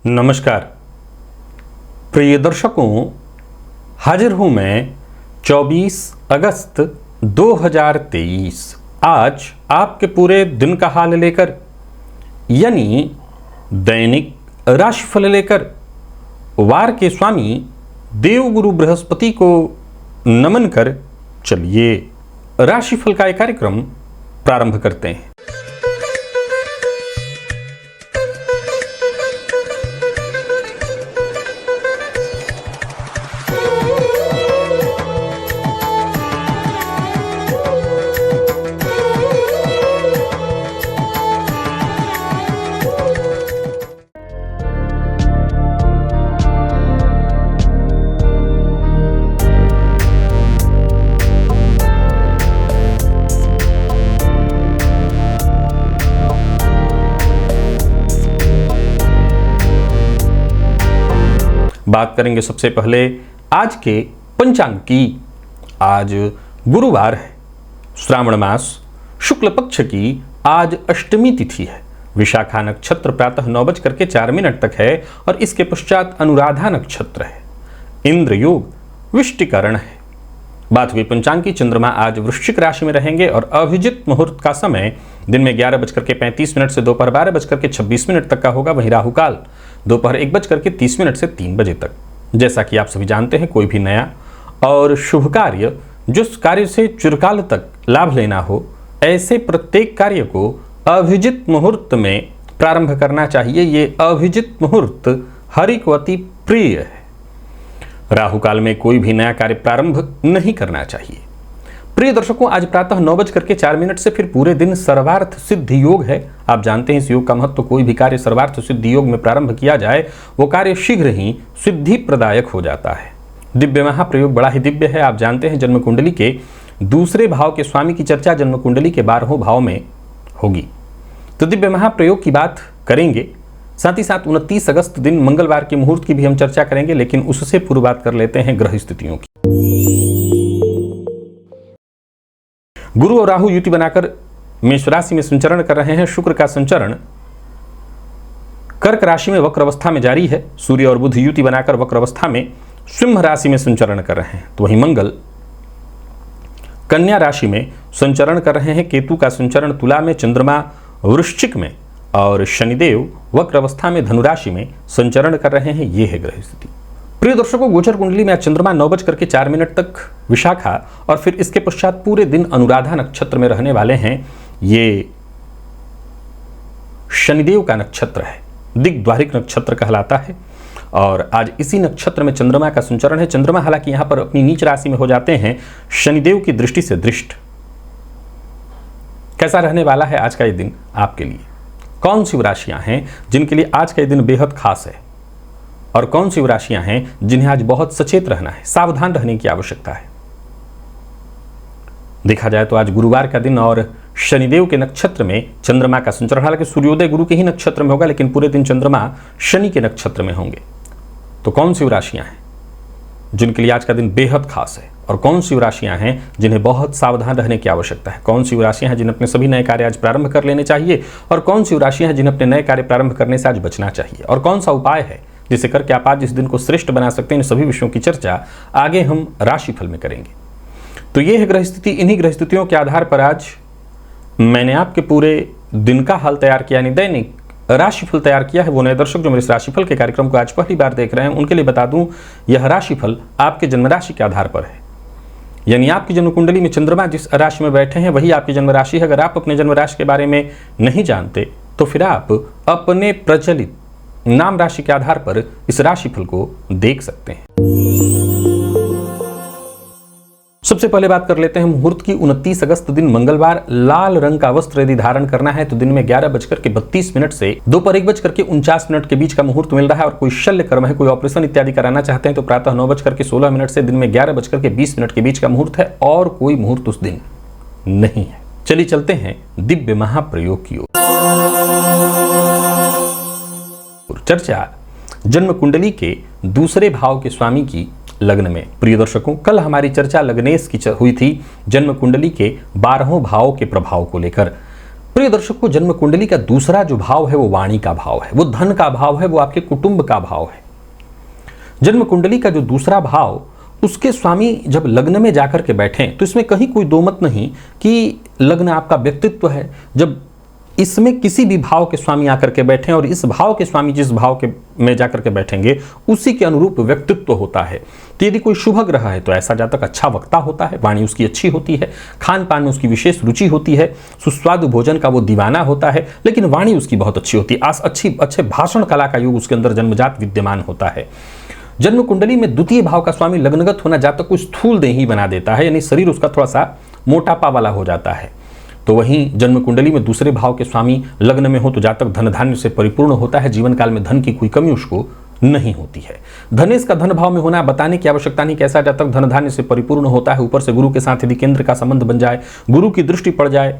नमस्कार प्रिय दर्शकों, हाजिर हूं मैं 24 अगस्त 2023 आज आपके पूरे दिन का हाल लेकर, यानी दैनिक राशिफल लेकर वार के स्वामी देवगुरु बृहस्पति को नमन कर चलिए राशिफल का एक कार्यक्रम प्रारंभ करते हैं। बात करेंगे सबसे पहले आज के पंचांग की। आज गुरुवार है, श्रावण मास शुक्ल पक्ष की आज अष्टमी तिथि है। विशाखा नक्षत्र प्रातः 9:04 तक है और इसके पश्चात अनुराधा नक्षत्र है। इंद्र योग विष्टिकरण है। बात हुई पंचांग की। चंद्रमा आज वृश्चिक राशि में रहेंगे और अभिजित मुहूर्त का समय दिन में 11:35 से दोपहर 12:26 तक का होगा। वहीं राहु काल दोपहर 1:30 से 3 बजे तक। जैसा कि आप सभी जानते हैं, कोई भी नया और शुभ कार्य जिस कार्य से चिरकाल तक लाभ लेना हो, ऐसे प्रत्येक कार्य को अभिजित मुहूर्त में प्रारंभ करना चाहिए। ये अभिजित मुहूर्त हरि को अति प्रिय है। राहु काल में कोई भी नया कार्य प्रारंभ नहीं करना चाहिए। प्रिय दर्शकों, आज प्रातः 9:04 से फिर पूरे दिन सर्वार्थ सिद्धि योग है। आप जानते हैं इस योग का महत्व। कोई भी कार्य सर्वार्थ सिद्धि योग में प्रारंभ किया जाए वो कार्य शीघ्र ही सिद्धि प्रदायक हो जाता है। दिव्य महाप्रयोग बड़ा ही दिव्य है। आप जानते हैं जन्म कुंडली के दूसरे भाव के स्वामी की चर्चा जन्म कुंडली के 12वें भाव में होगी। तो दिव्य महाप्रयोग की बात करेंगे, साथ ही साथ 29 अगस्त दिन मंगलवार के मुहूर्त की भी हम चर्चा करेंगे, लेकिन उससे पूर्व बात कर लेते हैं ग्रह स्थितियों की। गुरु और राहु युति बनाकर मेष राशि में संचरण कर रहे हैं। शुक्र का संचरण कर्क राशि में वक्र अवस्था में जारी है। सूर्य और बुध युति बनाकर वक्र अवस्था में सिंह राशि में संचरण कर रहे हैं। तो वहीं मंगल कन्या राशि में संचरण कर रहे हैं। केतु का संचरण तुला में, चंद्रमा वृश्चिक में और शनिदेव वक्र अवस्था में धनु राशि में संचरण कर रहे हैं। ये है ग्रह स्थिति। प्रिय दर्शकों, गोचर कुंडली में चंद्रमा 9:04 तक विशाखा और फिर इसके पश्चात पूरे दिन अनुराधा नक्षत्र में रहने वाले हैं। ये शनिदेव का नक्षत्र है, दिग्द्वारिक नक्षत्र कहलाता है और आज इसी नक्षत्र में चंद्रमा का संचरण है। चंद्रमा हालांकि यहां पर अपनी नीच राशि में हो जाते हैं शनिदेव की दृष्टि से दृष्ट। कैसा रहने वाला है आज का ये दिन आपके लिए? कौन सी राशियां हैं जिनके लिए आज का ये दिन बेहद खास है और कौन सी राशियां हैं जिन्हें आज बहुत सचेत रहना है, सावधान रहने की आवश्यकता है? देखा जाए तो आज गुरुवार का दिन और शनिदेव के नक्षत्र में चंद्रमा का संचरण, हालांकि सूर्योदय गुरु के ही नक्षत्र में होगा, लेकिन पूरे दिन चंद्रमा शनि के नक्षत्र में होंगे। तो कौन सी राशियां हैं जिनके लिए आज का दिन बेहद खास है और कौन सी राशियां हैं जिन्हें बहुत सावधान रहने की आवश्यकता है? कौन सी राशियां हैं जिन्हें अपने सभी नए कार्य आज प्रारंभ कर लेने चाहिए और कौन सी राशियां हैं जिन्हें अपने नए कार्य प्रारंभ करने से आज बचना चाहिए? और कौन सा उपाय है जिसे करके आप आज इस दिन को श्रेष्ठ बना सकते हैं? इन सभी विषयों की चर्चा आगे हम राशिफल में करेंगे। तो ये है ग्रह स्थिति। इन्हीं ग्रह स्थितियों के आधार पर आज मैंने आपके पूरे दिन का हाल तैयार किया, यानी दैनिक राशिफल तैयार किया है। वो नए दर्शक जो मेरे इस राशिफल के कार्यक्रम को आज पहली बार देख रहे हैं, उनके लिए बता दूं, यह राशिफल आपके जन्म राशि के आधार पर है। यानी आपकी जन्म कुंडली में चंद्रमा जिस राशि में बैठे हैं वही आपकी जन्म राशि है। अगर आप अपने जन्म राशि के बारे में नहीं जानते तो फिर आप अपने प्रचलित नाम राशि के आधार पर इस राशिफल को देख सकते हैं। सबसे पहले बात कर लेते हैं मुहूर्त की। 29 अगस्त दिन मंगलवार। लाल रंग का वस्त्र यदि धारण करना है तो दिन में 11:32 से दोपहर 1:49 के बीच का मुहूर्त मिल रहा है। और कोई शल्य कर्म है, कोई ऑपरेशन इत्यादि कराना चाहते हैं तो प्रातः 9:16 से दिन में 11:20 के बीच का मुहूर्त है और कोई मुहूर्त उस दिन नहीं है। चलिए चलते हैं दिव्य महाप्रयोग की ओर। चर्चा जन्म कुंडली के दूसरे भाव के स्वामी की लग्न में। प्रिय दर्शकों, कल हमारी चर्चा लग्नेश की हुई थी जन्म कुंडली के 12वें भाव के प्रभाव को लेकर। प्रिय दर्शकों, जन्म कुंडली का दूसरा जो भाव है वो वाणी का भाव है, वो धन का भाव है, वो आपके कुटुंब का भाव है। जन्म कुंडली का जो दूसरा भाव, उसके स्वामी जब लग्न में जाकर के बैठे तो इसमें कहीं कोई दो मत नहीं कि लग्न आपका व्यक्तित्व है। जब इसमें किसी भी भाव के स्वामी आकर के बैठे और इस भाव के स्वामी जिस भाव के में जाकर के बैठेंगे उसी के अनुरूप व्यक्तित्व होता है। तो यदि कोई शुभ ग्रह है तो ऐसा जातक अच्छा वक्ता होता है, वाणी उसकी अच्छी होती है, खान पान में उसकी विशेष रुचि होती है, सुस्वादु भोजन का वो दीवाना होता है, लेकिन वाणी उसकी बहुत अच्छी होती है, अच्छे भाषण कला का योग उसके अंदर जन्मजात विद्यमान होता है। जन्म कुंडली में द्वितीय भाव का स्वामी लग्नगत होना जातक को स्थूल देही बना देता है, यानी शरीर उसका थोड़ा सा मोटापा वाला हो जाता है। तो वहीं जन्म कुंडली में दूसरे भाव के स्वामी लग्न में हो तो जातक धन धान्य से परिपूर्ण होता है, जीवन काल में धन की कोई कमी उसको नहीं होती है। धनेश का धन भाव में होना बताने की आवश्यकता नहीं, कैसा जातक धन धान्य से परिपूर्ण होता है। ऊपर से गुरु के साथ यदि केंद्र का संबंध बन जाए, गुरु की दृष्टि पड़ जाए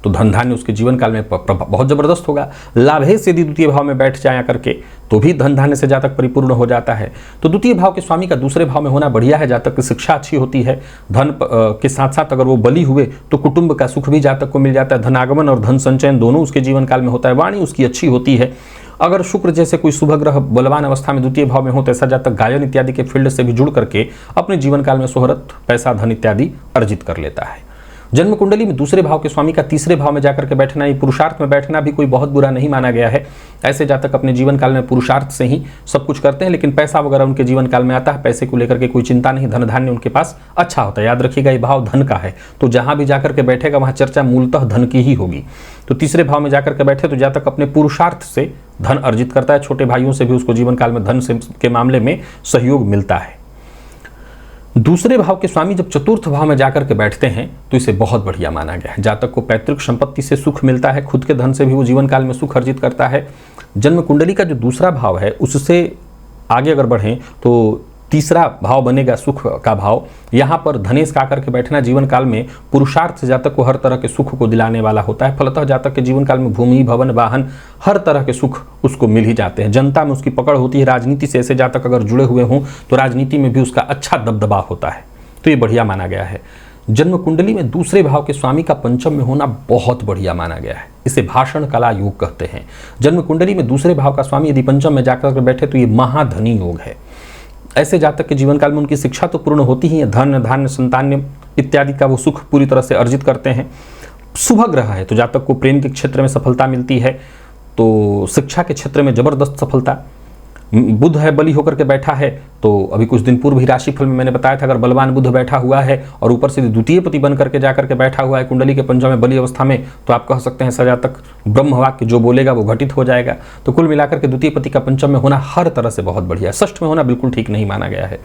तो धन धान्य उसके जीवन काल में बहुत जबरदस्त होगा। लाभेश यदि द्वितीय भाव में बैठ जाया करके तो भी धन धान्य से जातक परिपूर्ण हो जाता है। तो द्वितीय भाव के स्वामी का दूसरे भाव में होना बढ़िया है, जातक की शिक्षा अच्छी होती है। धन के साथ साथ अगर वो बली हुए तो कुटुंब का सुख भी जातक को मिल जाता है। धनागमन और धन संचयन दोनों उसके जीवन काल में होता है। वाणी उसकी अच्छी होती है। अगर शुक्र जैसे कोई शुभ ग्रह बलवान अवस्था में द्वितीय भाव में हो तो ऐसा जातक गायन इत्यादि के फील्ड से भी जुड़ करके अपने जीवन काल में शोहरत, पैसा, धन इत्यादि अर्जित कर लेता है। जन्म कुंडली में दूसरे भाव के स्वामी का तीसरे भाव में जाकर के बैठना, ये पुरुषार्थ में बैठना भी कोई बहुत बुरा नहीं माना गया है। ऐसे जातक अपने जीवन काल में पुरुषार्थ से ही सब कुछ करते हैं, लेकिन पैसा वगैरह उनके जीवन काल में आता है। पैसे को लेकर के कोई चिंता नहीं, धन धान्य उनके पास अच्छा होता है। याद रखिएगा ये भाव धन का है, तो जहां भी जाकर के बैठेगा वहां चर्चा मूलतः धन की ही होगी। तो तीसरे भाव में जाकर के बैठे तो जातक अपने पुरुषार्थ से धन अर्जित करता है। छोटे भाइयों से भी उसको जीवन काल में धन के मामले में सहयोग मिलता है। दूसरे भाव के स्वामी जब चतुर्थ भाव में जाकर के बैठते हैं तो इसे बहुत बढ़िया माना गया है। जातक को पैतृक संपत्ति से सुख मिलता है, खुद के धन से भी वो जीवन काल में सुख अर्जित करता है। जन्म कुंडली का जो दूसरा भाव है उससे आगे अगर बढ़ें तो तीसरा भाव बनेगा सुख का भाव। यहाँ पर धनेश का आकर के बैठना जीवन काल में पुरुषार्थ से जातक को हर तरह के सुख को दिलाने वाला होता है। फलतः जातक के जीवन काल में भूमि, भवन, वाहन, हर तरह के सुख उसको मिल ही जाते हैं। जनता में उसकी पकड़ होती है। राजनीति से ऐसे जातक अगर जुड़े हुए हों तो राजनीति में भी उसका अच्छा दबदबा होता है, तो ये बढ़िया माना गया है। जन्म कुंडली में दूसरे भाव के स्वामी का पंचम में होना बहुत बढ़िया माना गया है। इसे भाषण कला योग कहते हैं। जन्म कुंडली में दूसरे भाव का स्वामी यदि पंचम में जाकर के बैठे तो ये महाधनी योग है। ऐसे जातक के जीवन काल में उनकी शिक्षा तो पूर्ण होती ही है, धन धान्य संतान्य इत्यादि का वो सुख पूरी तरह से अर्जित करते हैं। शुभ ग्रह है तो जातक को प्रेम के क्षेत्र में सफलता मिलती है, तो शिक्षा के क्षेत्र में जबरदस्त सफलता। बुध है बली होकर के बैठा है, तो अभी कुछ दिन पूर्व ही राशिफल में मैंने बताया था, अगर बलवान बुध बैठा हुआ है और ऊपर से द्वितीय पति बन करके जाकर के बैठा हुआ है कुंडली के पंचम में बली अवस्था में, तो आप कह सकते हैं सजातक ब्रह्म वाक्य जो बोलेगा वो घटित हो जाएगा। तो कुल मिलाकर के द्वितीय पति का पंचम में होना हर तरह से बहुत बढ़िया है। षष्ठ में होना बिल्कुल ठीक नहीं माना गया है।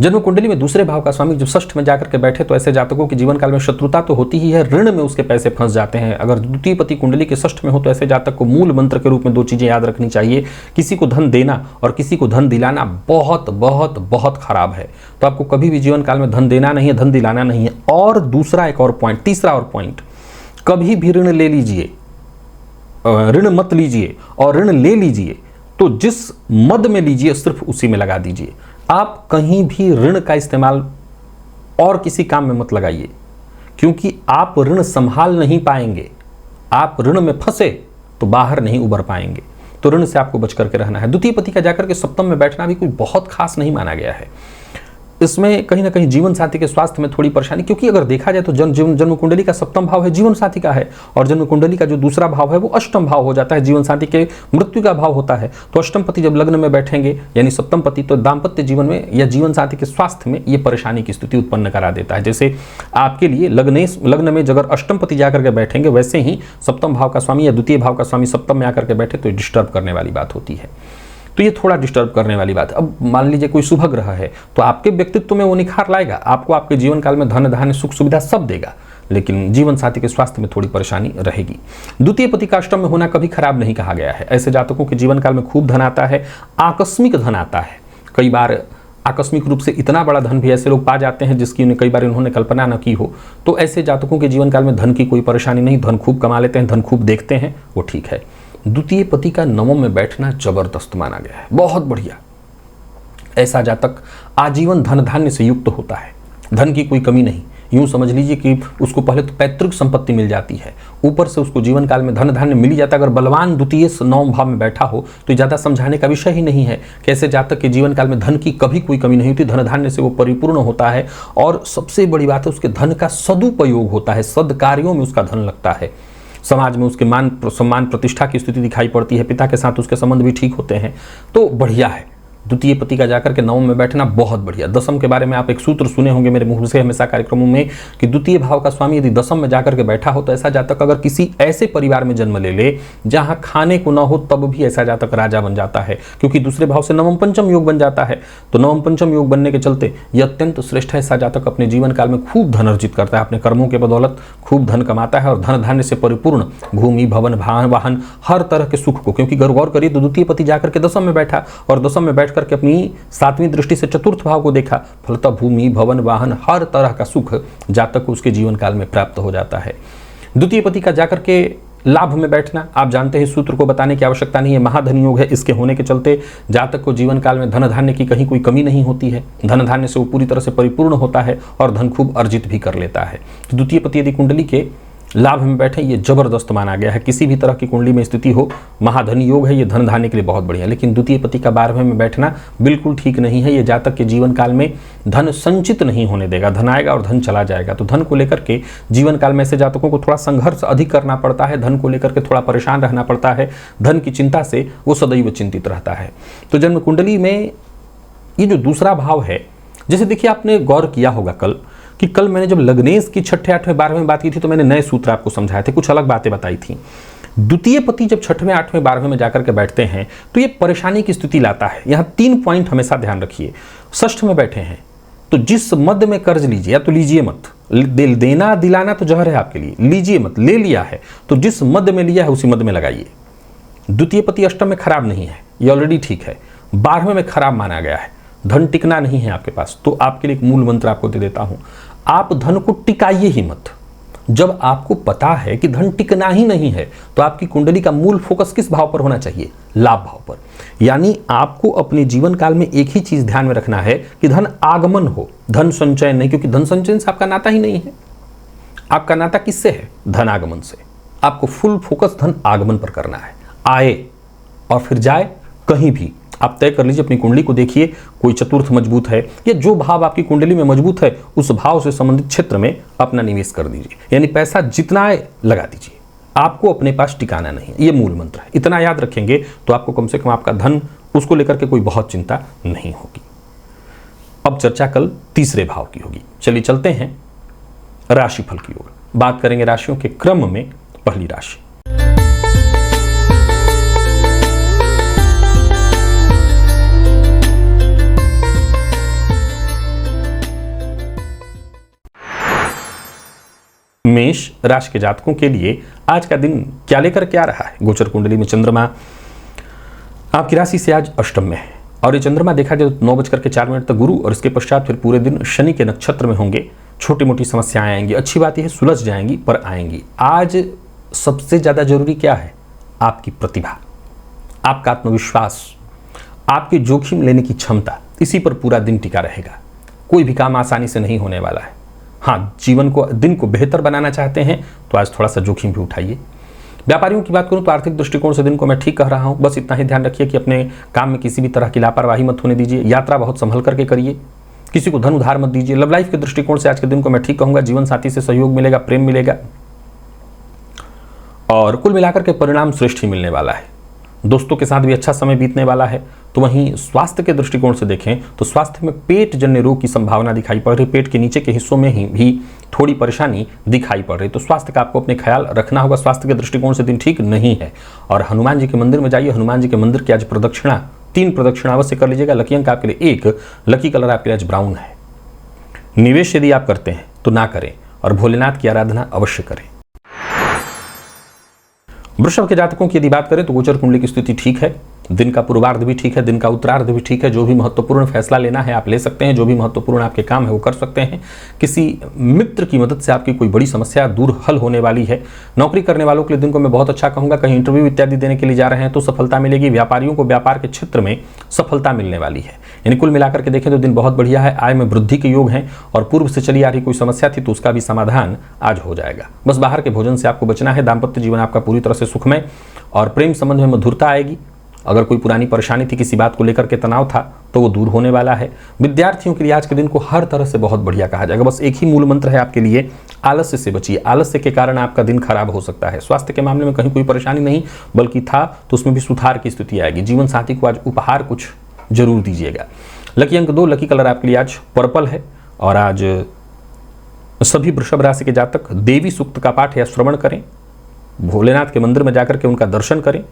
जन्म कुंडली में दूसरे भाव का स्वामी जब षष्ठ में जाकर के बैठे तो ऐसे जातकों के जीवन काल में शत्रुता तो होती ही है, ऋण में उसके पैसे फंस जाते हैं। अगर द्वितीय पति कुंडली के षष्ठ में हो तो ऐसे जातक को मूल मंत्र के रूप में दो चीजें याद रखनी चाहिए। किसी को धन देना और किसी को धन दिलाना बहुत बहुत बहुत खराब है। तो आपको कभी भी जीवन काल में धन देना नहीं है, धन दिलाना नहीं है। और दूसरा एक और पॉइंट, तीसरा और पॉइंट, कभी भी ऋण ले लीजिए, ऋण मत लीजिए, और ऋण ले लीजिए तो जिस मद में लीजिए सिर्फ उसी में लगा दीजिए। आप कहीं भी ऋण का इस्तेमाल और किसी काम में मत लगाइए, क्योंकि आप ऋण संभाल नहीं पाएंगे। आप ऋण में फंसे तो बाहर नहीं उबर पाएंगे। तो ऋण से आपको बच करके रहना है। द्वितीय पति का जाकर के सप्तम में बैठना भी कोई बहुत खास नहीं माना गया है। इसमें कहीं ना कहीं जीवन साथी के स्वास्थ्य में थोड़ी परेशानी, क्योंकि अगर देखा जाए तो जन्म कुंडली का सप्तम भाव है जीवन साथी का है, और जन्म कुंडली का जो दूसरा भाव है वो अष्टम भाव हो जाता है, जीवन साथी के मृत्यु का भाव होता है। तो अष्टम पति जब लग्न में बैठेंगे यानी सप्तम पति, तो दाम्पत्य जीवन में या जीवन साथी के स्वास्थ्य में ये परेशानी की स्थिति उत्पन्न करा देता है। जैसे आपके लिए लग्न में अगर अष्टम पति जाकर के बैठेंगे, वैसे ही सप्तम भाव का स्वामी या द्वितीय भाव का स्वामी सप्तम में आकर के बैठे तो डिस्टर्ब करने वाली बात होती है। तो ये थोड़ा डिस्टर्ब करने वाली बात है। अब मान लीजिए कोई शुभ ग्रह है तो आपके व्यक्तित्व में वो निखार लाएगा, आपको आपके जीवन काल में धन धान्य सुख सुविधा सब देगा, लेकिन जीवन साथी के स्वास्थ्य में थोड़ी परेशानी रहेगी। द्वितीय पति का अष्टम में होना कभी खराब नहीं कहा गया है। ऐसे जातकों के जीवन काल में खूब धन आता है, आकस्मिक धन आता है। कई बार आकस्मिक रूप से इतना बड़ा धन भी ऐसे लोग पा जाते हैं जिसकी उन्हें कई बार उन्होंने कल्पना न की हो। तो ऐसे जातकों के जीवन काल में धन की कोई परेशानी नहीं, धन खूब कमा लेते हैं, धन खूब देखते हैं, वो ठीक है। द्वितीय पति का नवम में बैठना जबरदस्त माना गया है, बहुत बढ़िया। ऐसा जातक आजीवन धन धान्य से युक्त होता है, धन की कोई कमी नहीं। यूं समझ लीजिए कि उसको पहले तो पैतृक संपत्ति मिल जाती है, ऊपर से उसको जीवन काल में धन धान्य मिल ही जाता है। अगर बलवान द्वितीय नवम भाव में बैठा हो तो ज़्यादा समझाने का विषय ही नहीं है। कैसे जातक के जीवन काल में धन की कभी कोई कमी नहीं होती, धन धान्य से वो परिपूर्ण होता है। और सबसे बड़ी बात है उसके धन का सदुपयोग होता है, सद्कार्यों में उसका धन लगता है। समाज में उसके मान सम्मान प्रतिष्ठा की स्थिति दिखाई पड़ती है, पिता के साथ उसके संबंध भी ठीक होते हैं, तो बढ़िया है। द्वितीय पति का जाकर के नवम में बैठना बहुत बढ़िया। दसम के बारे में आप एक सूत्र सुने होंगे मेरे मुंह से हमेशा कार्यक्रमों में कि द्वितीय भाव का स्वामी यदि दसम में जाकर के बैठा हो तो ऐसा जातक अगर किसी ऐसे परिवार में जन्म ले ले जहां खाने को ना हो तब भी ऐसा जातक राजा बन जाता है, क्योंकि दूसरे भाव से नवम पंचम योग बन जाता है। तो नवम पंचम योग बनने के चलते यह अत्यंत श्रेष्ठ है। ऐसा जातक अपने जीवन काल में खूब धन अर्जित करता है, अपने कर्मों के बदौलत खूब धन कमाता है और धन धान्य से परिपूर्ण भूमि भवन वाहन हर तरह के सुख को, क्योंकि गौर करिए तो द्वितीय पति जाकर के दसम में बैठा और दसम में बैठ करके अपनी सातवीं दृष्टि से चतुर्थ भाव को देखा, फलतः भूमि भवन वाहन हर तरह का सुख जातक को उसके जीवन काल में प्राप्त हो जाता है। द्वितीय पति का जाकर के लाभ में बैठना, आप जानते हैं सूत्र को बताने की आवश्यकता नहीं है, महाधन योग है। इसके होने के चलते जातक को जीवन काल में धन धान्य की कहीं कोई कमी नहीं होती है, धन धान्य से वो पूरी तरह से परिपूर्ण होता है और धन खूब अर्जित भी कर लेता है। तो द्वितीय पति यदि कुंडली के लाभ में बैठे ये जबरदस्त माना गया है। किसी भी तरह की कुंडली में स्थिति हो, महाधन योग है, ये धन धान्य के लिए बहुत बढ़िया। लेकिन द्वितीय पति का 12वें में बैठना बिल्कुल ठीक नहीं है। ये जातक के जीवन काल में धन संचित नहीं होने देगा, धन आएगा और धन चला जाएगा। तो धन को लेकर के जीवन काल में ऐसे जातकों को थोड़ा संघर्ष अधिक करना पड़ता है, धन को लेकर के थोड़ा परेशान रहना पड़ता है, धन की चिंता से वो सदैव चिंतित रहता है। तो जन्म कुंडली में ये जो दूसरा भाव है, जैसे देखिए आपने गौर किया होगा कल मैंने जब लग्नेश की 6ठे 8वें 12वें में बात की थी तो मैंने नए सूत्र आपको समझाए थे, कुछ अलग बातें बताई थी। द्वितीय पति जब 6वें 8वें 12वें में जाकर के बैठते हैं तो ये परेशानी की स्थिति लाता है। यहाँ 3 पॉइंट हमेशा ध्यान रखिए। षष्ठ में बैठे हैं तो जिस मद में कर्ज लीजिए या तो लीजिए मत, देना दिलाना तो जहर है आपके लिए, लीजिए मत, ले लिया है तो जिस मद में लिया है उसी मद में लगाइए। द्वितीय पति अष्टम में खराब नहीं है, ये ऑलरेडी ठीक है। 12वें में खराब माना गया है, धन टिकना नहीं है आपके पास। तो आपके लिए एक मूल मंत्र आपको दे देता हूं, आप धन को टिकाइए ही मत। जब आपको पता है कि धन टिकना ही नहीं है तो आपकी कुंडली का मूल फोकस किस भाव पर होना चाहिए? लाभ भाव पर। यानी आपको अपने जीवन काल में एक ही चीज ध्यान में रखना है कि धन आगमन हो, धन संचय नहीं, क्योंकि धन संचय से आपका नाता ही नहीं है। आपका नाता किससे है? धन आगमन से। आपको फुल फोकस धन आगमन पर करना है, आए और फिर जाए कहीं भी। आप तय कर लीजिए, अपनी कुंडली को देखिए, कोई चतुर्थ मजबूत है या जो भाव आपकी कुंडली में मजबूत है उस भाव से संबंधित क्षेत्र में अपना निवेश कर दीजिए। यानी पैसा जितना आए लगा दीजिए, आपको अपने पास टिकाना नहीं। ये मूल मंत्र है, इतना याद रखेंगे तो आपको कम से कम आपका धन उसको लेकर के कोई बहुत चिंता नहीं होगी। अब चर्चा कल तीसरे भाव की होगी। चलिए चलते हैं राशिफल की ओर, बात करेंगे राशियों के क्रम में। पहली राशि मेष राशि के जातकों के लिए आज का दिन क्या लेकर के आ रहा है? गोचर कुंडली में चंद्रमा आपकी राशि से आज अष्टम में है और ये चंद्रमा देखा जाए तो 9:04 तक गुरु और इसके पश्चात फिर पूरे दिन शनि के नक्षत्र में होंगे। छोटी मोटी समस्याएं आएंगी, अच्छी बात यह है सुलझ जाएंगी पर आएंगी। आज सबसे ज्यादा जरूरी क्या है? आपकी प्रतिभा, आपका आत्मविश्वास, आपकी जोखिम लेने की क्षमता, इसी पर पूरा दिन टिका रहेगा। कोई भी काम आसानी से नहीं होने वाला है। हाँ, जीवन को दिन को बेहतर बनाना चाहते हैं तो आज थोड़ा सा जोखिम भी उठाइए। व्यापारियों की बात करूं तो आर्थिक दृष्टिकोण से दिन को मैं ठीक कह रहा हूं। बस इतना ही ध्यान रखिए कि अपने काम में किसी भी तरह की लापरवाही मत होने दीजिए। यात्रा बहुत संभल करके करिए, किसी को धन उधार मत दीजिए। लव लाइफ के दृष्टिकोण से आज के दिन को मैं ठीक कहूंगा। जीवन साथी से सहयोग मिलेगा, प्रेम मिलेगा और कुल मिलाकर के परिणाम श्रेष्ठ ही मिलने वाला है। दोस्तों के साथ भी अच्छा समय बीतने वाला है। तो वहीं स्वास्थ्य के दृष्टिकोण से देखें तो स्वास्थ्य में पेट जन्य रोग की संभावना दिखाई पड़ रही, पेट के नीचे के हिस्सों में ही भी थोड़ी परेशानी दिखाई पड़ रही। तो स्वास्थ्य का आपको अपने ख्याल रखना होगा। स्वास्थ्य के दृष्टिकोण से दिन ठीक नहीं है। और हनुमान जी के मंदिर में जाइए, हनुमान जी के मंदिर की आज प्रदक्षिणा 3 प्रदक्षिणा अवश्य कर लीजिएगा। लकी अंक आपके लिए 1, लकी कलर आपके लिए आज ब्राउन है। निवेश यदि आप करते हैं तो ना करें और भोलेनाथ की आराधना अवश्य करें। वृषभ के जातकों की यदि बात करें तो गोचर कुंडली की स्थिति ठीक है। दिन का पूर्वार्ध भी ठीक है, दिन का उत्तरार्ध भी ठीक है। जो भी महत्वपूर्ण फैसला लेना है आप ले सकते हैं, जो भी महत्वपूर्ण आपके काम है वो कर सकते हैं। किसी मित्र की मदद से आपकी कोई बड़ी समस्या दूर हल होने वाली है। नौकरी करने वालों के लिए दिन को मैं बहुत अच्छा कहूँगा। कहीं इंटरव्यू इत्यादि देने के लिए जा रहे हैं तो सफलता मिलेगी। व्यापारियों को व्यापार के क्षेत्र में सफलता मिलने वाली है। यानी कुल मिलाकर के देखें तो दिन बहुत बढ़िया है। आय में वृद्धि के योग हैं और पूर्व से चली आ रही कोई समस्या थी तो उसका भी समाधान आज हो जाएगा। बस बाहर के भोजन से आपको बचना है। दाम्पत्य जीवन आपका पूरी तरह से सुखमय और प्रेम संबंध में मधुरता आएगी। अगर कोई पुरानी परेशानी थी, किसी बात को लेकर के तनाव था, तो वो दूर होने वाला है। विद्यार्थियों के लिए आज के दिन को हर तरह से बहुत बढ़िया कहा जाएगा। बस एक ही मूल मंत्र है आपके लिए, आलस्य से बचिए। आलस्य के कारण आपका दिन खराब हो सकता है। स्वास्थ्य के मामले में कहीं कोई परेशानी नहीं, बल्कि था तो उसमें भी सुधार की स्थिति आएगी। जीवन साथी को आज उपहार कुछ जरूर दीजिएगा। लकी अंक 2, लकी कलर आपके लिए आज पर्पल है। और आज सभी वृषभ राशि के जातक देवी सूक्त का पाठ या श्रवण करें, भोलेनाथ के मंदिर में जाकर के उनका दर्शन करें।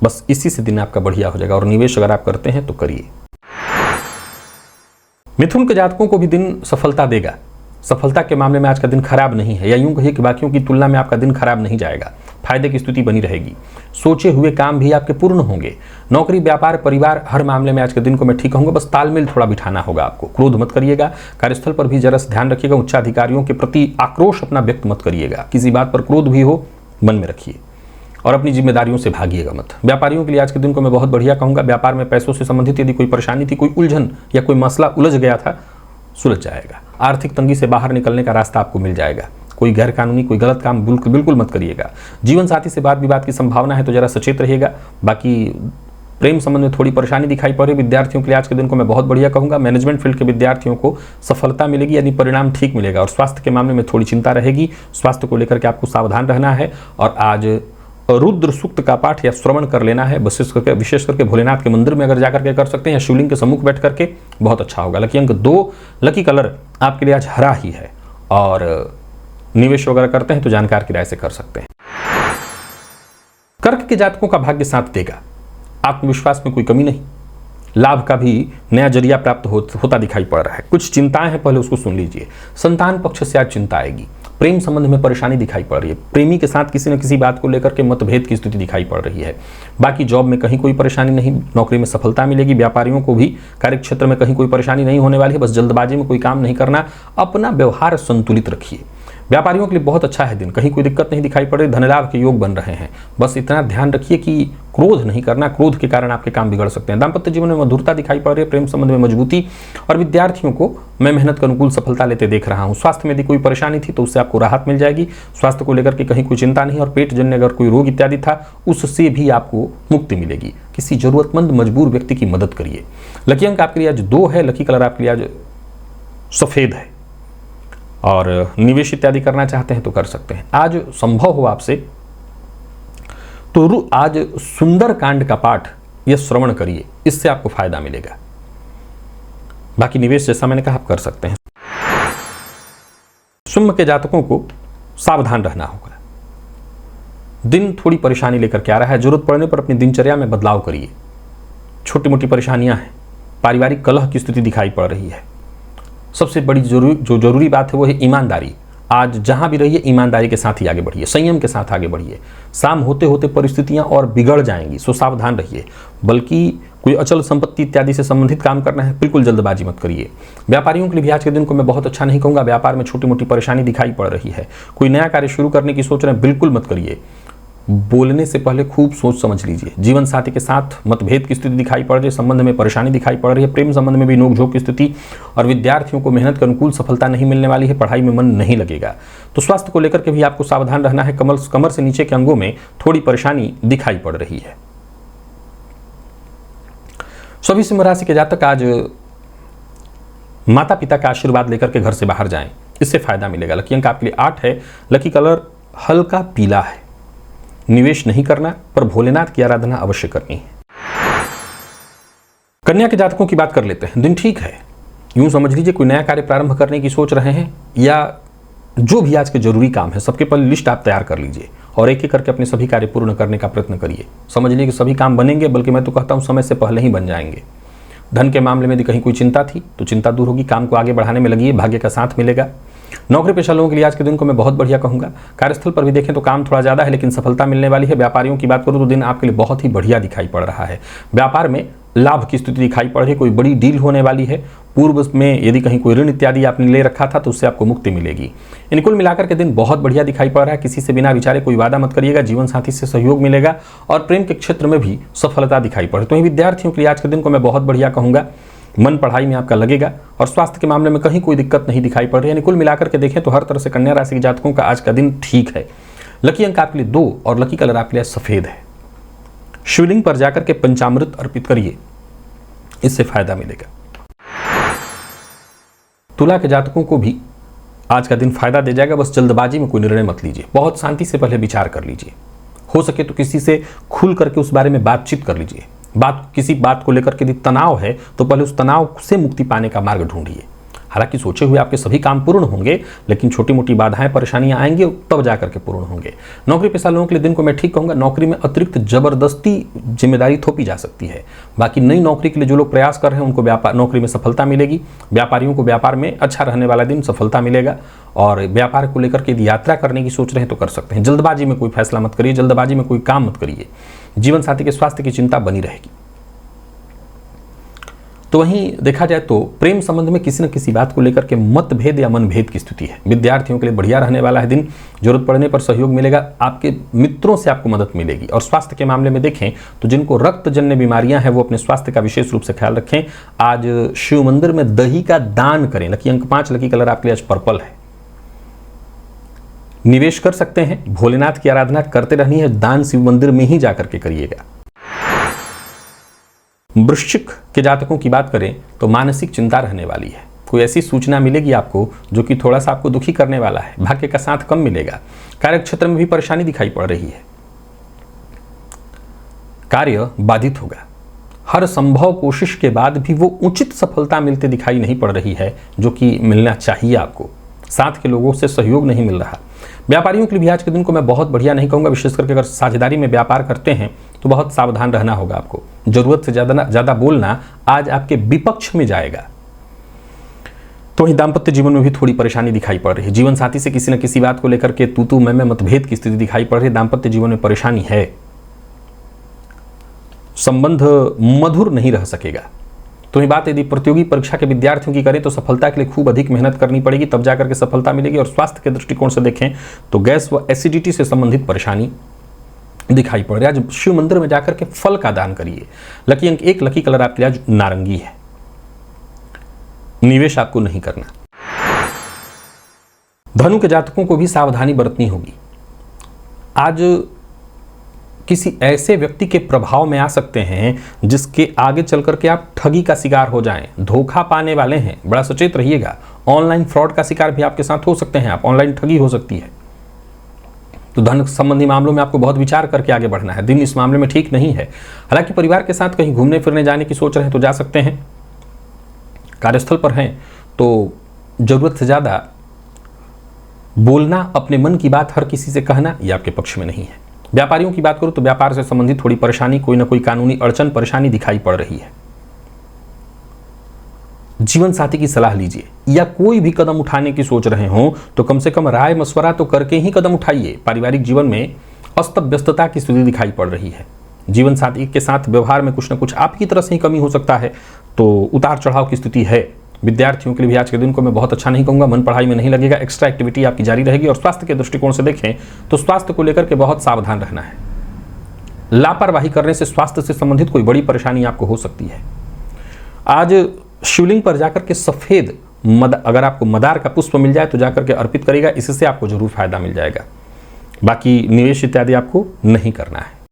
बस इसी से दिन आपका बढ़िया हो जाएगा। और निवेश अगर आप करते हैं तो करिए। मिथुन के जातकों को भी दिन सफलता देगा। सफलता के मामले में आज का दिन खराब नहीं है, या यूं कहिए कि बाकियों की तुलना में आपका दिन खराब नहीं जाएगा। फायदे की स्थिति बनी रहेगी। सोचे हुए काम भी आपके पूर्ण होंगे। नौकरी, व्यापार, परिवार, हर मामले में आज के दिन को मैं ठीक कहूंगा। बस तालमेल थोड़ा बिठाना होगा आपको। क्रोध मत करिएगा। कार्यस्थल पर भी जरा ध्यान रखिएगा। उच्चाधिकारियों के प्रति आक्रोश अपना व्यक्त मत करिएगा। किसी बात पर क्रोध भी हो मन में रखिए और अपनी जिम्मेदारियों से भागिएगा मत। व्यापारियों के लिए आज के दिन को मैं बहुत बढ़िया कहूंगा। व्यापार में पैसों से संबंधित यदि कोई परेशानी थी, कोई उलझन या कोई मसला उलझ गया था, सुलझ जाएगा। आर्थिक तंगी से बाहर निकलने का रास्ता आपको मिल जाएगा। कोई गैर कानूनी, कोई गलत काम बिल्कुल मत करिएगा। जीवन साथी से वाद विवाद की संभावना है तो जरा सचेत रहिएगा। बाकी प्रेम संबंध में थोड़ी परेशानी दिखाई पड़ रही विद्यार्थियों के लिए आज के दिन को मैं बहुत बढ़िया कहूंगा। मैनेजमेंट फील्ड के विद्यार्थियों को सफलता मिलेगी, यानी परिणाम ठीक मिलेगा। और स्वास्थ्य के मामले में थोड़ी चिंता रहेगी। स्वास्थ्य को लेकर के आपको सावधान रहना है। और आज रुद्र सूक्त का पाठ या श्रवण कर लेना है। विशेष करके भोलेनाथ के मंदिर में अगर जाकर के कर सकते हैं, या शिवलिंग के सम्मुख बैठ करके, बहुत अच्छा होगा। लकी अंक 2, लकी कलर आपके लिए आज हरा ही है। और निवेश वगैरह करते हैं तो जानकार की राय से कर सकते हैं। कर्क के जातकों का भाग्य साथ देगा। आत्मविश्वास में कोई कमी नहीं। लाभ का भी नया जरिया प्राप्त होता दिखाई पड़ रहा है। कुछ चिंताएं हैं, पहले उसको सुन लीजिए। संतान पक्ष से आज चिंता आएगी। प्रेम संबंध में परेशानी दिखाई पड़ रही है। प्रेमी के साथ किसी न किसी बात को लेकर के मतभेद की स्थिति दिखाई पड़ रही है। बाकी जॉब में कहीं कोई परेशानी नहीं, नौकरी में सफलता मिलेगी। व्यापारियों को भी कार्य क्षेत्र में कहीं कोई परेशानी नहीं होने वाली है। बस जल्दबाजी में कोई काम नहीं करना। अपना व्यवहार संतुलित रखिए। व्यापारियों के लिए बहुत अच्छा है दिन, कहीं कोई दिक्कत नहीं दिखाई पड़ रही। धन लाभ के योग बन रहे हैं। बस इतना ध्यान रखिए कि क्रोध नहीं करना, क्रोध के कारण आपके काम बिगड़ सकते हैं। दाम्पत्य जीवन में मधुरता दिखाई पड़ रही है। प्रेम संबंध में मजबूती। और विद्यार्थियों को मैं मेहनत के अनुकूल सफलता लेते देख रहा हूं। स्वास्थ्य में यदि कोई परेशानी थी तो उससे आपको राहत मिल जाएगी। स्वास्थ्य को लेकर के कहीं कोई चिंता नहीं। और पेट जन्य अगर कोई रोग इत्यादि था उससे भी आपको मुक्ति मिलेगी। किसी जरूरतमंद मजबूर व्यक्ति की मदद करिए। लकी अंक आपके लिए आज 2 है। लकी कलर आपके लिए आज सफेद है। और निवेश इत्यादि करना चाहते हैं तो कर सकते हैं। आज संभव हो आपसे तो आज सुंदर कांड का पाठ या श्रवण करिए, इससे आपको फायदा मिलेगा। बाकी निवेश जैसा मैंने कहा आप कर सकते हैं। सिंह के जातकों को सावधान रहना होगा। दिन थोड़ी परेशानी लेकर के आ रहा है। जरूरत पड़ने पर अपनी दिनचर्या में बदलाव करिए। छोटी मोटी परेशानियां हैं। पारिवारिक कलह की स्थिति दिखाई पड़ रही है। सबसे बड़ी जरूरी बात है वो है ईमानदारी। आज जहां भी रहिए ईमानदारी के साथ ही आगे बढ़िए, संयम के साथ आगे बढ़िए। शाम होते होते परिस्थितियां और बिगड़ जाएंगी, सो सावधान रहिए। बल्कि कोई अचल संपत्ति इत्यादि से संबंधित काम करना है, बिल्कुल जल्दबाजी मत करिए। व्यापारियों के लिए भी आज के दिन को मैं बहुत अच्छा नहीं कहूंगा। व्यापार में छोटी मोटी परेशानी दिखाई पड़ रही है। कोई नया कार्य शुरू करने की सोच रहे हैं, बिल्कुल मत करिए। बोलने से पहले खूब सोच समझ लीजिए। जीवन साथी के साथ मतभेद की स्थिति दिखाई पड़ रही है। संबंध में परेशानी दिखाई पड़ रही है। प्रेम संबंध में भी नोकझोंक की स्थिति। और विद्यार्थियों को मेहनत के अनुकूल सफलता नहीं मिलने वाली है। पढ़ाई में मन नहीं लगेगा। तो स्वास्थ्य को लेकर के भी आपको सावधान रहना है। कमर से नीचे के अंगों में थोड़ी परेशानी दिखाई पड़ रही है। सभी सिंह राशि के जातक आज माता पिता का आशीर्वाद लेकर के घर से बाहर जाएं, इससे फायदा मिलेगा। लकी अंक आपके लिए 8 है। लकी कलर हल्का पीला है। निवेश नहीं करना, पर भोलेनाथ की आराधना अवश्य करनी है। कन्या के जातकों की बात कर लेते हैं। दिन ठीक है। यूं समझ लीजिए कोई नया कार्य प्रारंभ करने की सोच रहे हैं, या जो भी आज के जरूरी काम है सबके पहले लिस्ट आप तैयार कर लीजिए और एक एक करके अपने सभी कार्य पूर्ण करने का प्रयत्न करिए। समझ लीजिए कि सभी काम बनेंगे, बल्कि मैं तो कहता हूं समय से पहले ही बन जाएंगे। धन के मामले में यदि कहीं कोई चिंता थी तो चिंता दूर होगी। काम को आगे बढ़ाने में लगी, भाग्य का साथ मिलेगा। नौकरी पेशा लोगों के लिए आज के दिन को मैं बहुत बढ़िया कहूंगा। कार्यस्थल पर भी देखें तो काम थोड़ा ज़्यादा है, लेकिन सफलता मिलने वाली है। व्यापारियों की बात करूं तो दिन आपके लिए बहुत ही बढ़िया दिखाई पड़ रहा है। व्यापार में लाभ की स्थिति दिखाई पड़ रही है, कोई बड़ी डील होने वाली है। पूर्व में यदि कहीं कोई ऋण इत्यादि आपने ले रखा था तो उससे आपको मुक्ति मिलेगी। इन कुल मिलाकर के दिन बहुत बढ़िया दिखाई पड़ रहा है। किसी से बिना विचारे कोई वादा मत करिएगा। जीवन साथी से सहयोग मिलेगा और प्रेम के क्षेत्र में भी सफलता दिखाई पड़ रही है। तो विद्यार्थियों के लिए आज के दिन को मैं बहुत बढ़िया कहूँगा। मन पढ़ाई में आपका लगेगा और स्वास्थ्य के मामले में कहीं कोई दिक्कत नहीं दिखाई पड़ रही है। कुल मिलाकर के देखें तो हर तरह से कन्या राशि के जातकों का आज का दिन ठीक है। लकी अंक आपके लिए 2 और लकी कलर आपके लिए सफेद है। शिवलिंग पर जाकर के पंचामृत अर्पित करिए, इससे फायदा मिलेगा। तुला के जातकों को भी आज का दिन फायदा दे जाएगा। बस जल्दबाजी में कोई निर्णय मत लीजिए, बहुत शांति से पहले विचार कर लीजिए। हो सके तो किसी से खुल करके उस बारे में बातचीत कर लीजिए। किसी बात को लेकर के यदि तनाव है तो पहले उस तनाव से मुक्ति पाने का मार्ग ढूंढिए। हालांकि सोचे हुए आपके सभी काम पूर्ण होंगे, लेकिन छोटी मोटी बाधाएं परेशानियां आएंगी तब जाकर के पूर्ण होंगे। नौकरी पेशा लोगों के लिए दिन को मैं ठीक कहूंगा। नौकरी में अतिरिक्त जबरदस्ती जिम्मेदारी थोपी जा सकती है। बाकी नई नौकरी के लिए जो लोग प्रयास कर रहे हैं उनको नौकरी में सफलता मिलेगी। व्यापारियों को व्यापार में अच्छा रहने वाला दिन, सफलता मिलेगा। और व्यापार को लेकर के यदि यात्रा करने की सोच रहे हैं तो कर सकते हैं। जल्दबाजी में कोई फैसला मत करिए, जल्दबाजी में कोई काम मत करिए। जीवन साथी के स्वास्थ्य की चिंता बनी रहेगी। तो वहीं देखा जाए तो प्रेम संबंध में किसी न किसी बात को लेकर के मतभेद या मनभेद की स्थिति है। विद्यार्थियों के लिए बढ़िया रहने वाला है दिन। जरूरत पड़ने पर सहयोग मिलेगा, आपके मित्रों से आपको मदद मिलेगी। और स्वास्थ्य के मामले में देखें तो जिनको रक्तजन्य बीमारियां हैं वो अपने स्वास्थ्य का विशेष रूप से ख्याल रखें। आज शिव मंदिर में दही का दान करें। लकी अंक 5, लकी कलर आपके लिए आज पर्पल है। निवेश कर सकते हैं, भोलेनाथ की आराधना करते रहनी है। दान शिव मंदिर में ही जाकर के करिएगा। वृश्चिक के जातकों की बात करें तो मानसिक चिंता रहने वाली है। कोई ऐसी सूचना मिलेगी आपको जो कि थोड़ा सा आपको दुखी करने वाला है। भाग्य का साथ कम मिलेगा। कार्य क्षेत्र में भी परेशानी दिखाई पड़ रही है। कार्य बाधित होगा। हर संभव कोशिश के बाद भी वो उचित सफलता मिलते दिखाई नहीं पड़ रही है जो कि मिलना चाहिए आपको। साथ के लोगों से सहयोग नहीं मिल रहा। व्यापारियों के लिए भी आज के दिन को मैं बहुत बढ़िया नहीं कहूँगा। विशेष करके अगर साझेदारी में व्यापार करते हैं तो बहुत सावधान रहना होगा आपको। जरूरत से ज़्यादा बोलना आज आपके विपक्ष में जाएगा। तो वहीं दाम्पत्य जीवन में भी थोड़ी परेशानी दिखाई पड़ रही है। जीवन साथी से किसी न किसी बात को लेकर के तू मैं मतभेद की स्थिति दिखाई पड़ रही है। दाम्पत्य जीवन में परेशानी है। संबंध मधुर नहीं रह सकेगा। तो ये बात यदि प्रतियोगी परीक्षा के विद्यार्थियों की करें तो सफलता के लिए खूब अधिक मेहनत करनी पड़ेगी, तब जाकर के सफलता मिलेगी। और स्वास्थ्य के दृष्टिकोण से देखें तो गैस व एसिडिटी से संबंधित परेशानी दिखाई पड़ रही है। आज शिव मंदिर में जाकर के फल का दान करिए। लकी अंक 1, लकी कलर आपके लिए आज नारंगी है। निवेश आपको नहीं करना। धनु के जातकों को भी सावधानी बरतनी होगी। आज किसी ऐसे व्यक्ति के प्रभाव में आ सकते हैं जिसके आगे चल करके आप ठगी का शिकार हो जाएं। धोखा पाने वाले हैं, बड़ा सचेत रहिएगा। ऑनलाइन फ्रॉड का शिकार भी आपके साथ हो सकते हैं आप। ऑनलाइन ठगी हो सकती है। तो धन संबंधी मामलों में आपको बहुत विचार करके आगे बढ़ना है। दिन इस मामले में ठीक नहीं है। हालांकि परिवार के साथ कहीं घूमने फिरने जाने की सोच रहे हैं तो जा सकते हैं। कार्यस्थल पर हैं तो जरूरत से ज़्यादा बोलना, अपने मन की बात हर किसी से कहना, ये आपके पक्ष में नहीं है। व्यापारियों की बात करूं तो व्यापार से संबंधित थोड़ी परेशानी, कोई ना कोई कानूनी अड़चन परेशानी दिखाई पड़ रही है। जीवन साथी की सलाह लीजिए या कोई भी कदम उठाने की सोच रहे हो तो कम से कम राय मशवरा तो करके ही कदम उठाइए। पारिवारिक जीवन में अस्त व्यस्तता की स्थिति दिखाई पड़ रही है। जीवन साथी के साथ व्यवहार में कुछ ना कुछ आपकी तरफ से ही कमी हो सकता है, तो उतार चढ़ाव की स्थिति है। विद्यार्थियों के लिए भी आज के दिन को मैं बहुत अच्छा नहीं कहूँगा। मन पढ़ाई में नहीं लगेगा। एक्स्ट्रा एक्टिविटी आपकी जारी रहेगी। और स्वास्थ्य के दृष्टिकोण से देखें तो स्वास्थ्य को लेकर के बहुत सावधान रहना है। लापरवाही करने से स्वास्थ्य से संबंधित कोई बड़ी परेशानी आपको हो सकती है। आज शिवलिंग पर जाकर के सफेद अगर आपको मदार का पुष्प मिल जाए तो जाकर के अर्पित करेगा, इससे आपको जरूर फायदा मिल जाएगा। बाकी निवेश इत्यादि आपको नहीं करना है।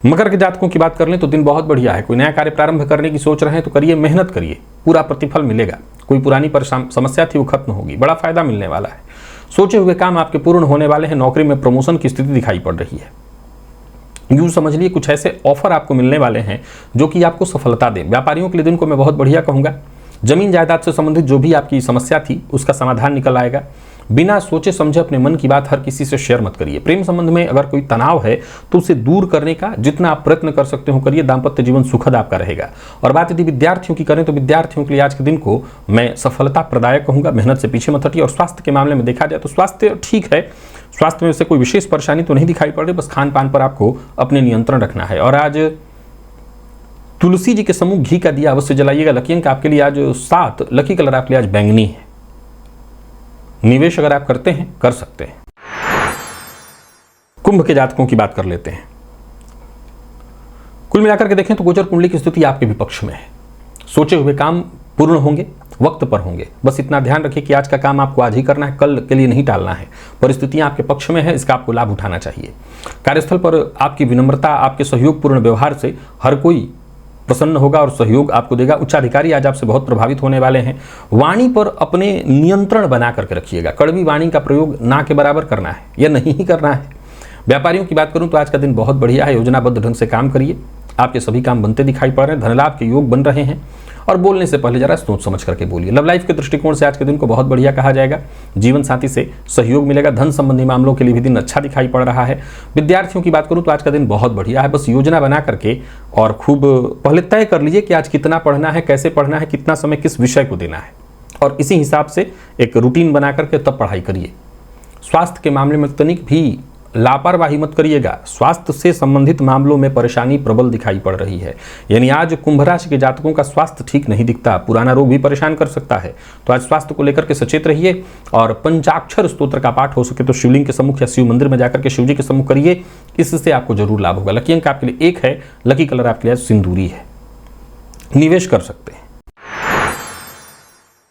मकर के जातकों की बात कर लें तो दिन बहुत बढ़िया है। कोई नया कार्य प्रारंभ करने की सोच रहे हैं तो करिए, मेहनत करिए, पूरा प्रतिफल मिलेगा। कोई पुरानी समस्या थी वो खत्म होगी, बड़ा फायदा मिलने वाला है। सोचे हुए काम आपके पूर्ण होने वाले हैं। नौकरी में प्रमोशन की स्थिति दिखाई पड़ रही है। यूँ समझ लिए कुछ ऐसे ऑफर आपको मिलने वाले हैं जो कि आपको सफलता दें। व्यापारियों के लिए दिन को मैं बहुत बढ़िया कहूँगा। जमीन जायदाद से संबंधित जो भी आपकी समस्या थी उसका समाधान निकल आएगा। बिना सोचे समझे अपने मन की बात हर किसी से शेयर मत करिए। प्रेम संबंध में अगर कोई तनाव है तो उसे दूर करने का जितना आप प्रयत्न कर सकते हो करिए। दाम्पत्य जीवन सुखद आपका रहेगा। और बात यदि विद्यार्थियों की करें तो विद्यार्थियों के लिए आज के दिन को मैं सफलता प्रदायक कहूंगा। मेहनत से पीछे मत हटिए। और स्वास्थ्य के मामले में देखा जाए तो स्वास्थ्य ठीक है, स्वास्थ्य में से कोई विशेष परेशानी तो नहीं दिखाई पड़ रही, बस खान पान पर आपको अपने नियंत्रण रखना है। और आज तुलसी जी के सम्मुख घी का दिया अवश्य जलाइएगा। लकी अंक आपके लिए आज 7, लकी कलर आपके लिए आज बैंगनी है। निवेश अगर आप करते हैं कर सकते हैं। कुंभ के जातकों की बात कर लेते हैं। कुल मिलाकर के देखें तो गोचर कुंडली की स्थिति आपके विपक्ष में है। सोचे हुए काम पूर्ण होंगे, वक्त पर होंगे। बस इतना ध्यान रखिए कि आज का काम आपको आज ही करना है, कल के लिए नहीं टालना है। परिस्थितियां आपके पक्ष में है, इसका आपको लाभ उठाना चाहिए। कार्यस्थल पर आपकी विनम्रता, आपके सहयोगपूर्ण व्यवहार से हर कोई प्रसन्न होगा और सहयोग आपको देगा। उच्चाधिकारी आज आपसे बहुत प्रभावित होने वाले हैं। वाणी पर अपने नियंत्रण बना करके रखिएगा। कड़वी वाणी का प्रयोग ना के बराबर करना है या नहीं ही करना है। व्यापारियों की बात करूं तो आज का दिन बहुत बढ़िया है। योजनाबद्ध ढंग से काम करिए, आपके सभी काम बनते दिखाई पड़ रहे हैं। धनलाभ के योग बन रहे हैं। और बोलने से पहले जरा सोच समझ करके बोलिए। लव लाइफ के दृष्टिकोण से आज के दिन को बहुत बढ़िया कहा जाएगा। जीवन साथी से सहयोग मिलेगा। धन संबंधी मामलों के लिए भी दिन अच्छा दिखाई पड़ रहा है। विद्यार्थियों की बात करूं तो आज का दिन बहुत बढ़िया है। बस योजना बना करके और खूब पहले तय कर लीजिए कि आज कितना पढ़ना है, कैसे पढ़ना है, कितना समय किस विषय को देना है, और इसी हिसाब से एक रूटीन बना करके तब पढ़ाई करिए। स्वास्थ्य के मामले में तनिक भी लापरवाही मत करिएगा। स्वास्थ्य से संबंधित मामलों में परेशानी प्रबल दिखाई पड़ रही है। यानी आज कुंभ राशि के जातकों का स्वास्थ्य ठीक नहीं दिखता। पुराना रोग भी परेशान कर सकता है। तो आज स्वास्थ्य को लेकर के सचेत रहिए। और पंचाक्षर स्तोत्र का पाठ हो सके तो शिवलिंग के सम्मुख या शिव मंदिर में जाकर के शिव जी के सम्मुख करिए। इससे आपको जरूर लाभ होगा। लकी अंक आपके लिए 1 है। लकी कलर आपके लिए सिंदूरी है। निवेश कर सकते हैं।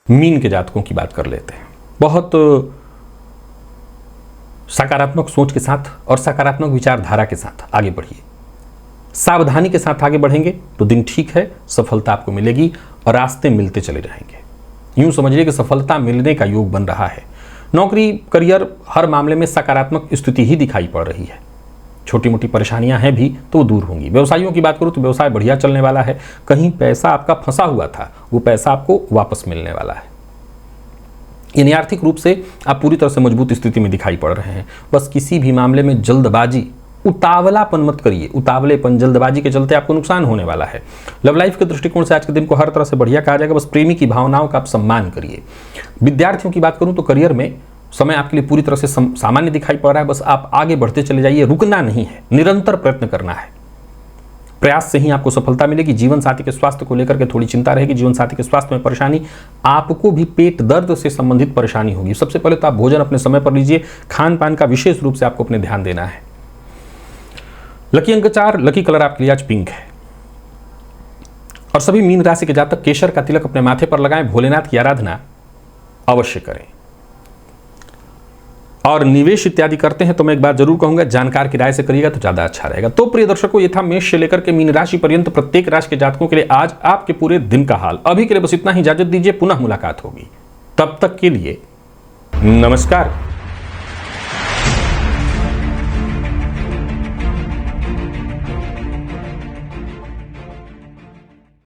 मीन के जातकों की बात कर लेते हैं। बहुत सकारात्मक सोच के साथ और सकारात्मक विचारधारा के साथ आगे बढ़िए। सावधानी के साथ आगे बढ़ेंगे तो दिन ठीक है, सफलता आपको मिलेगी और रास्ते मिलते चले रहेंगे। यूं समझिए कि सफलता मिलने का योग बन रहा है। नौकरी, करियर, हर मामले में सकारात्मक स्थिति ही दिखाई पड़ रही है। छोटी मोटी परेशानियां हैं भी तो वो दूर होंगी। व्यवसायियों की बात करूं तो व्यवसाय बढ़िया चलने वाला है। कहीं पैसा आपका फंसा हुआ था, वो पैसा आपको वापस मिलने वाला है। यानी आर्थिक रूप से आप पूरी तरह से मजबूत स्थिति में दिखाई पड़ रहे हैं। बस किसी भी मामले में जल्दबाजी, उतावलापन मत करिए। उतावलेपन, जल्दबाजी के चलते आपको नुकसान होने वाला है। लव लाइफ के दृष्टिकोण से आज के दिन को हर तरह से बढ़िया कहा जाएगा। बस प्रेमी की भावनाओं का आप सम्मान करिए। विद्यार्थियों की बात करूं तो करियर में समय आपके लिए पूरी तरह से सामान्य दिखाई पड़ रहा है। बस आप आगे बढ़ते चले जाइए, रुकना नहीं है, निरंतर प्रयत्न करना है। प्रयास से ही आपको सफलता मिलेगी। जीवन साथी के स्वास्थ्य को लेकर के थोड़ी चिंता रहेगी। जीवन साथी के स्वास्थ्य में परेशानी, आपको भी पेट दर्द से संबंधित परेशानी होगी। सबसे पहले तो आप भोजन अपने समय पर लीजिए। खान पान का विशेष रूप से आपको अपने ध्यान देना है। लकी अंक 4, लकी कलर आपके लिए आज पिंक है। और सभी मीन राशि के जातक केशर का तिलक अपने माथे पर लगाएं। भोलेनाथ की आराधना अवश्य करें। और निवेश इत्यादि करते हैं तो मैं एक बात जरूर कहूंगा, जानकार की राय से करिएगा तो ज्यादा अच्छा रहेगा। तो प्रिय दर्शकों, ये था मेष से लेकर के मीन राशि पर्यंत प्रत्येक राशि के जातकों के लिए आज आपके पूरे दिन का हाल। अभी के लिए बस इतना ही, इजाजत दीजिए, पुनः मुलाकात होगी। तब तक के लिए नमस्कार।